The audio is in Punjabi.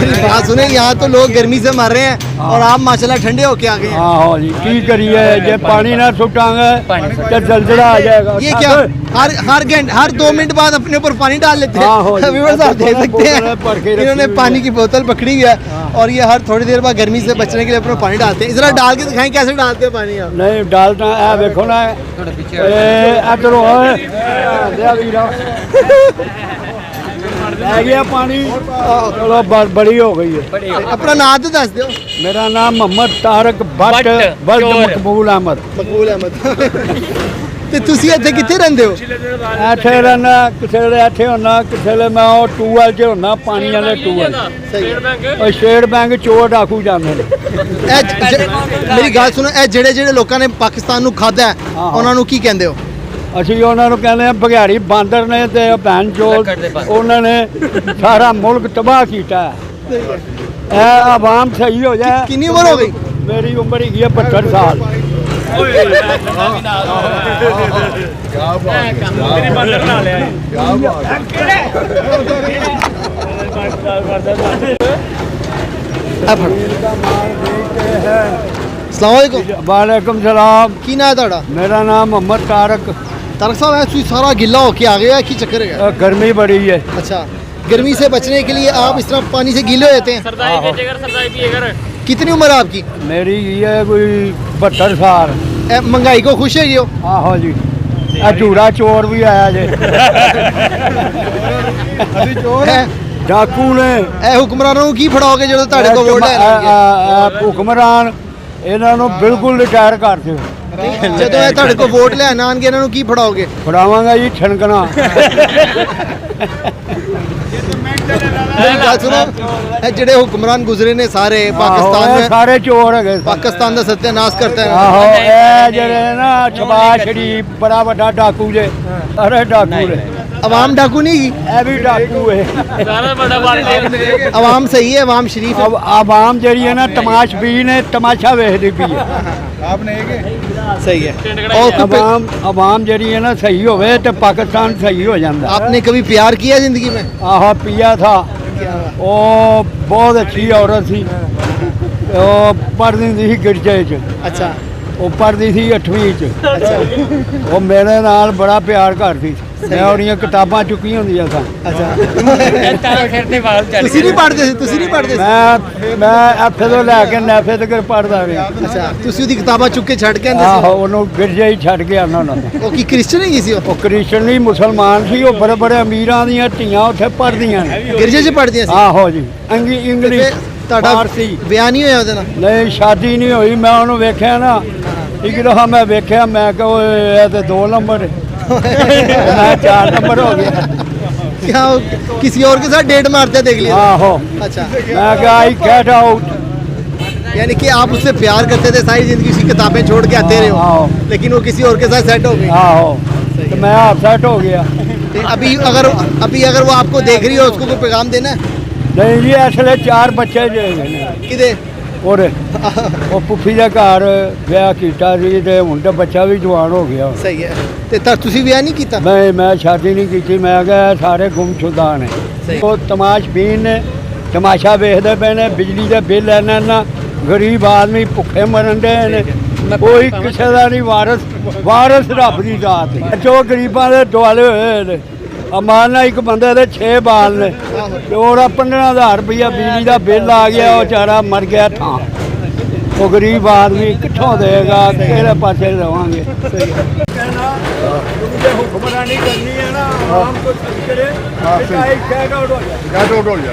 मेरी बात सुने, यहाँ तो लोग गर्मी से मर रहे हैं और आप माशाल्लाह ठंडे होके आ गए हैं। हाँ जी, की करिए, जे पानी ना छुटांगे तो जलजला आ जाएगा। ये क्या हर 2 मिनट बाद अपने ऊपर पानी डाल लेते हैं। व्यूअर्स आप देख सकते हैं इन्होंने पानी की बोतल पकड़ी हुई है और ये हर थोड़ी देर बाद गर्मी से बचने के लिए अपना पानी डालते हैं। जरा डाल के दिखाएं कैसे डालते हैं पानी आप। नहीं डालना है, देखो ना इधर आ गया पानी, चलो बड़ी हो गई है। अपना नाम तो दस दो। मेरा नाम मोहम्मद तारक भट्ट मकबूल अहमद। मकबूल अहमद। ਤੇ ਤੁਸੀਂ ਇੱਥੇ ਕਿੱਥੇ ਰਹਿੰਦੇ ਹੋ? ਇੱਥੇ ਰਹਿਣਾ, ਕਿਸੇ ਵੇਲੇ ਇੱਥੇ ਹੁੰਨਾ, ਕਿਸੇ ਵੇਲੇ ਮੈਂ ਉਹ ਟੂਅਲ 'ਚ ਹੁੰਨਾ, ਪਾਣੀ ਵਾਲੇ ਟੂਅਲ। ਉਹ ਸਟੇਟ ਬੈਂਕ ਚੋਰ ਡਾਕੂ ਜਾਂਦੇ ਨੇ। ਮੇਰੀ ਗੱਲ ਸੁਣੋ, ਇਹ ਜਿਹੜੇ ਲੋਕਾਂ ਨੇ ਪਾਕਿਸਤਾਨ ਨੂੰ ਖਾਧਾ ਉਹਨਾਂ ਨੂੰ ਕੀ ਕਹਿੰਦੇ ਹੋ? ਅਸੀਂ ਉਹਨਾਂ ਨੂੰ ਕਹਿੰਦੇ ਆ ਭਗਿਆੜੀ ਬਾਂਦਰ ਨੇ ਤੇ ਭੈਣ ਚੋਰ, ਉਹਨਾਂ ਨੇ ਸਾਰਾ ਮੁਲਕ ਤਬਾਹ ਕੀਤਾ। ਇਹ ਆਵਾਮ ਸਹੀ ਹੋ ਜਾਏ। ਕਿੰਨੀ ਉਮਰ ਹੋ ਗਈ? ਮੇਰੀ ਉਮਰ ਹੈਗੀ ਹੈ 72 ਸਾਲ। वालेकुम सलाम। की नाम है ਤੁਹਾਡਾ? मेरा नाम मोहम्मद तारक। तारक साहब ऐसे सारा गिला होके आ गया, की चक्कर है? गर्मी बड़ी है। अच्छा, गर्मी से बचने के लिए आप इस तरह पानी से गीले हो जाते हैं। कितनी उम्र है आपकी? मेरी ये कोई 72 साल। महंगाई को खुश है ये? आहो जी, झूरा चोर भी आया जे। चोर है डाकू ने। हुक्मरानों को की फड़ाओगे जो ਤੁਹਾਡੇ ਕੋਲ ਵੋਟ ਹੈ? ਹੁਕਮਰਾਨ ਇਹਨਾਂ ਨੂੰ ਬਿਲਕੁਲ ਰਿਟਾਇਰ ਕਰ ਦਿਓ। ਜਦੋਂ ਇਹ ਤੁਹਾਡੇ ਕੋਲ ਵੋਟ ਲੈਣ ਆਣਗੇ ਇਹਨਾਂ ਨੂੰ ਕੀ ਫੜਾਓਗੇ? ਫੜਾਵਾਂਗਾ ਜੀ ਠਣਕਣਾ। ਗੱਲ ਸੁਣੋ, ਇਹ ਜਿਹੜੇ ਹੁਕਮਰਾਨ ਗੁਜ਼ਰੇ ਨੇ ਸਾਰੇ ਪਾਕਿਸਤਾਨ में, ਸਾਰੇ ਚੋਰ ਹੈਗੇ। ਪਾਕਿਸਤਾਨ ਦਾ ਸਤਿਆਨਾਸ਼ ਕਰਤੇ हैं। ਆਹੋ, ਇਹ ਜਿਹੜੇ ਨਾ ਸ਼ਬਾਜ਼ ਸ਼ਰੀਫ ਬੜਾ ਵੱਡਾ ਡਾਕੂ ਜੇ। ਅਰੇ ਡਾਕੂ ਨੇ। अवाम डाकू नहीं की? ਇਹ ਵੀ ਡਾਕੂ ਹੈ। अवाम सही है, अवाम शरीफ है। आवाम ਜਿਹੜੀ है ना तमाशबीन ने तमाशा वेखदी पई है। आपने सही है। और आवाम ਜਿਹੜੀ है ना सही होवे तो पाकिस्तान सही हो जाता। आपने कभी प्यार किया जिंदगी में? आहो, पिया था। वो बहुत अच्छी औरत थी, वो पढ़ती थी गिरजे च। अच्छा, वो पढ़ती थी 8वीं च। अच्छा, वो मेरे नाल बड़ा प्यार करती। मैं ਉਹਦੀਆਂ ਕਿਤਾਬਾਂ ਚੁੱਕੀਆਂ ਹੁੰਦੀਆਂ ਸਨ। अच्छा। ਤੁਸੀਂ ਨਹੀਂ ਪੜ੍ਹਦੇ ਸੀ? ਤੁਸੀਂ ਨਹੀਂ ਪੜ੍ਹਦੇ ਸੀ? ਮੈਂ ਇੱਥੇ ਤੋਂ ਲੈ ਕੇ ਨੈਫੇ ਤੱਕ ਪੜ੍ਹਦਾ ਰਿਹਾ। ਅੱਛਾ, ਤੁਸੀਂ ਉਹਦੀ ਕਿਤਾਬਾਂ ਚੁੱਕ ਕੇ ਛੱਡ ਕੇ ਆਂਦੇ ਸੀ? ਆਹੋ, ਉਹਨੂੰ ਗਿਰਜੇ ਹੀ ਛੱਡ ਕੇ ਆਉਣਾ ਉਹਨਾਂ ਨੇ। ਉਹ ਕੀ ਕ੍ਰਿਸਚਨ ਹੀ ਸੀ? ਉਹ ਕ੍ਰਿਸਚਨ ਨਹੀਂ, ਮੁਸਲਮਾਨ ਸੀ। ਉਹ ਬੜੇ ਬੜੇ ਅਮੀਰਾਂ ਦੀਆਂ ਧੀਆਂ ਉੱਥੇ ਪੜ੍ਹਦੀਆਂ ਨੇ। ਗਿਰਜੇ 'ਚ ਪੜ੍ਹਦੀਆਂ ਸੀ? ਆਹੋ ਜੀ, ਇੰਗਲਿਸ਼ ਤੁਹਾਡਾ ਵਿਆਹ ਨਹੀਂ ਹੋਇਆ ਉਹਦੇ ਨਾਲ? ਨਹੀਂ, ਸ਼ਾਦੀ ਨਹੀਂ ਹੋਈ। ਮੈਂ ਉਹਨੂੰ ਵੇਖਿਆ ਨਾ ਇੱਕ ਦਫਾ, ਮੈਂ ਵੇਖਿਆ, ਮੈਂ ਕਿਹਾ ਇਹ ਤੇ 2 नंबर है। मैं 4 नंबर हो गया। क्या किसी और के साथ डेट मारते देख लिया? आहो। अच्छा, मैं कहा आई गेट आउट। यानी कि आप उससे प्यार करते थे, सारी जिंदगी उसकी किताबें छोड़ के आते रहे हो, लेकिन वो किसी और के साथ सेट हो गई। आहो, तो मैं अपसेट हो गया। अभी अगर वो आपको देख रही हो, उसको कोई पैगाम देना है? नहीं जी, असले 4 बच्चे जो किदे और वो पुफी के घर ਵਿਆਹ ਕੀਤਾ ਸੀ ਤੇ ਹੁਣ ਤਾਂ ਬੱਚਾ ਵੀ ਜਵਾਨ ਹੋ ਗਿਆ। ਸਹੀ ਹੈ। ਤੇ ਤੁਸੀਂ ਵਿਆਹ ਨਹੀਂ ਕੀਤਾ? ਮੈਂ ਸ਼ਾਦੀ ਨਹੀਂ ਕੀਤੀ। ਮੈਂ ਕਿਹਾ ਸਾਰੇ ਗੁੰਮਸ਼ੁਦਾ ਨੇ। ਉਹ ਤਮਾਸ਼ਬੀਨ ਨੇ, ਤਮਾਸ਼ਾ ਵੇਖਦੇ ਪਏ ਨੇ। ਬਿਜਲੀ ਦੇ ਬਿੱਲ ਇਹਨਾਂ ਨਾ, ਗਰੀਬ ਆਦਮੀ ਭੁੱਖੇ ਮਰਨ ਦੇ ਨੇ। ਕੋਈ ਕਿਸੇ ਦਾ ਨਹੀਂ ਵਾਰਸ ਰੱਬ ਦੀ ਜ਼ਾਤ ਹੈ। ਜੋ ਗਰੀਬਾਂ ਦੇ ਦੁਆਲੇ ਹੋਏ ਨੇ। ਅਮਾਨਾ ਇੱਕ ਬੰਦੇ ਦੇ 6 ਬਾਲ ਨੇ ਤੇ ਉਹਦਾ 15,000 ਰੁਪਇਆ ਬਿਜਲੀ ਦਾ ਬਿੱਲ ਆ ਗਿਆ। ਉਹ ਵਿਚਾਰਾ ਮਰ ਗਿਆ ਥਾਂ। ਉਹ ਗਰੀਬ ਆਦਮੀ ਕਿੱਥੋਂ ਦੇਗਾ? ਕਿਹੜੇ ਪਾਸੇ ਰਵਾਂਗੇ? ਹੁਕਮਰਾਨੀ ਕਰਨੀ ਹੈ ਨਾ, ਆਮ ਕੋ ਸਹੀ ਕਰੇ। ਗੈਟ ਆਊਟ ਹੋ ਜਾ।